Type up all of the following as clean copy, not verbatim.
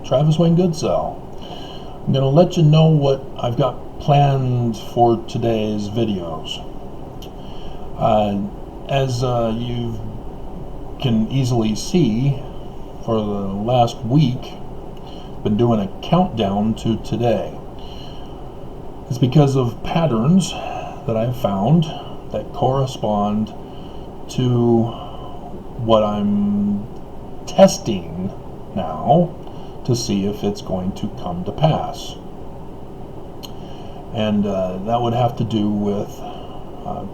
Travis Wayne Goodsell. I'm going to let you know what I've got planned for today's videos. As you can easily see, for the last week, been doing a countdown to today. It's because of patterns that I've found that correspond to what I'm testing now to see if it's going to come to pass. And that would have to do with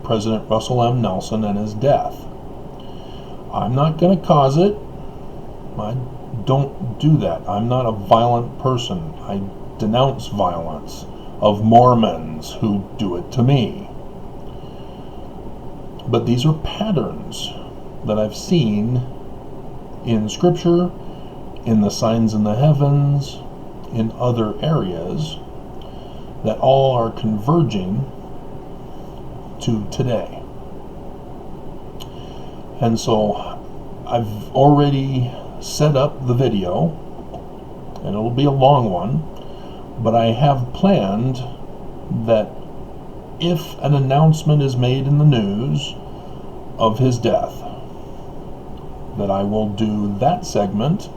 President Russell M. Nelson and his death. I'm not going to cause it. I don't do that. I'm not a violent person. I denounce violence of Mormons who do it to me. But these are patterns that I've seen in Scripture, in the signs in the heavens, in other areas, that all are converging to today. And so I've already set up the video, and it'll be a long one, but I have planned that if an announcement is made in the news of his death, that I will do that segment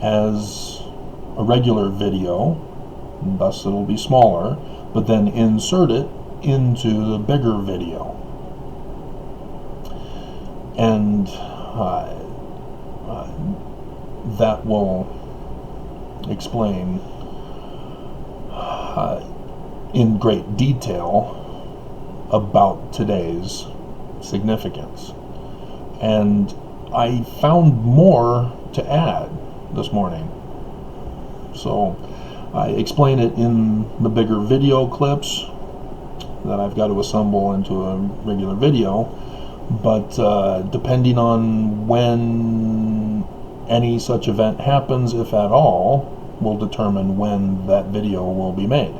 as a regular video, and thus it'll be smaller, but then insert it into the bigger video. And that will explain in great detail about today's significance. And I found more to add this morning. So I explain it in the bigger video clips that I've got to assemble into a regular video, but depending on when any such event happens, if at all, will determine when that video will be made.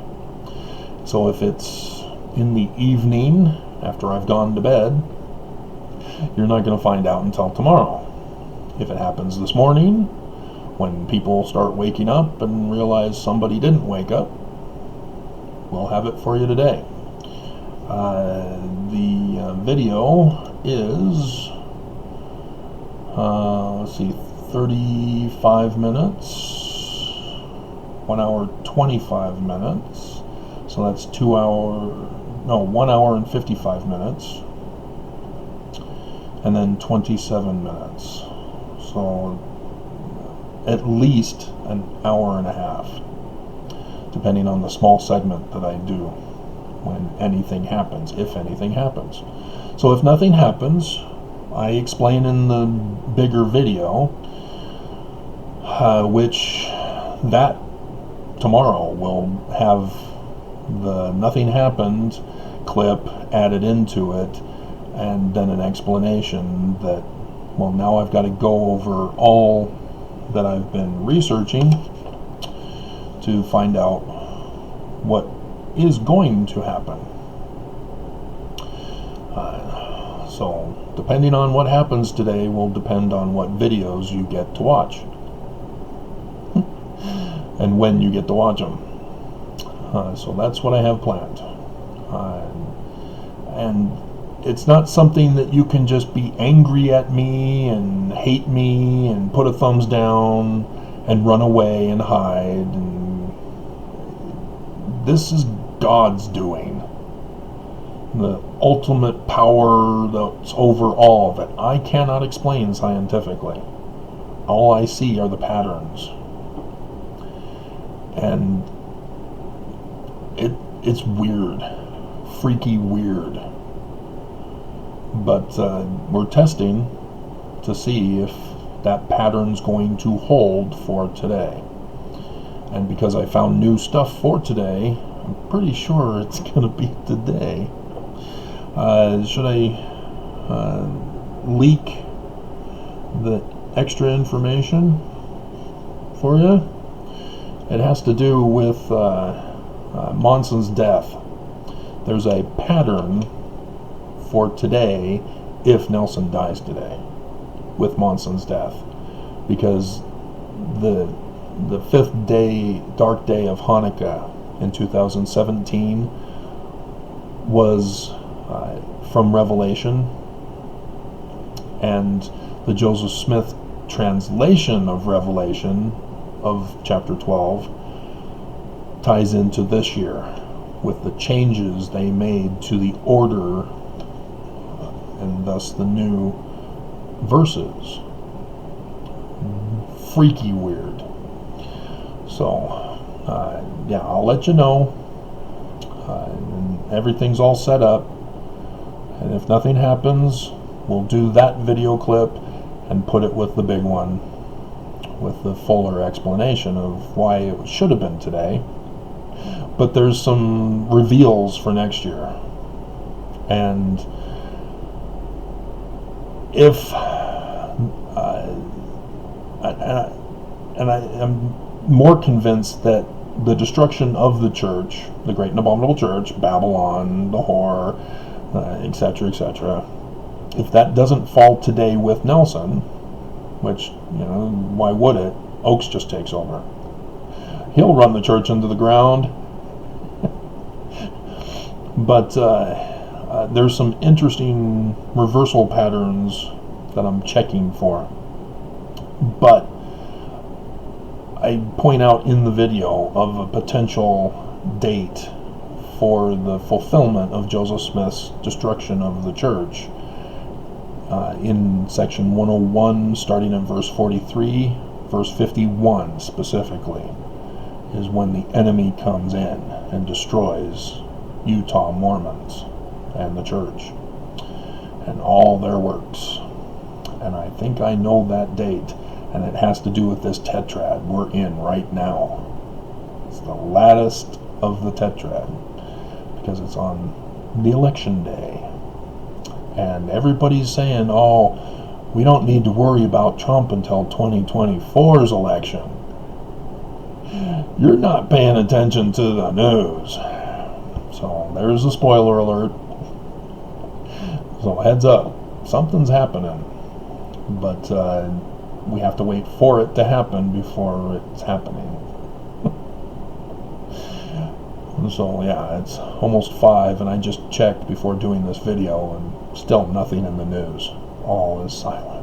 So if it's in the evening after I've gone to bed, you're not going to find out until tomorrow. If it happens this morning, when people start waking up and realize somebody didn't wake up, we'll have it for you today. The video is, let's see, 35 minutes, 1 hour 25 minutes, so that's 1 hour and 55 minutes, and then 27 minutes, so at least an hour and a half, depending on the small segment that I do when anything happens, if anything happens. So if nothing happens, I explain in the bigger video, which that tomorrow will have the nothing happened clip added into it, and then an explanation that, well, now I've got to go over all that I've been researching to find out what is going to happen. So depending on what happens today will depend on what videos you get to watch and when you get to watch them. So that's what I have planned. And it's not something that you can just be angry at me and hate me and put a thumbs down and run away and hide. And this is God's doing. The ultimate power that's over all that I cannot explain scientifically. All I see are the patterns. And it's weird. Freaky weird. But we're testing to see if that pattern's going to hold for today. And because I found new stuff for today, I'm pretty sure it's going to be today. Should I leak the extra information for you? It has to do with Monson's death. There's a pattern for today if Nelson dies today with Monson's death, because the the fifth day, dark day of Hanukkah in 2017 was from Revelation, and the Joseph Smith translation of Revelation of chapter 12 ties into this year with the changes they made to the order and thus the new verses. Freaky weird. So yeah, I'll let you know. And everything's all set up, and if nothing happens, we'll do that video clip and put it with the big one with the fuller explanation of why it should have been today. But there's some reveals for next year, and if I am more convinced that the destruction of the church, the great and abominable church, Babylon, the whore, etc., etc., if that doesn't fall today with Nelson, which, why would it? Oakes just takes over. He'll run the church into the ground. But there's some interesting reversal patterns that I'm checking for. But I point out in the video of a potential date for the fulfillment of Joseph Smith's destruction of the church. In section 101, starting in verse 43, verse 51 specifically, is when the enemy comes in and destroys Utah Mormons and the church and all their works. And I think I know that date, and it has to do with this tetrad we're in right now. It's the latest of the tetrad because it's on the election day. And everybody's saying, oh, we don't need to worry about Trump until 2024's election. You're not paying attention to the news. So there's a spoiler alert. So heads up, something's happening. But we have to wait for it to happen before it's happening. So yeah, it's almost 5, and I just checked before doing this video, and still nothing in the news. All is silent.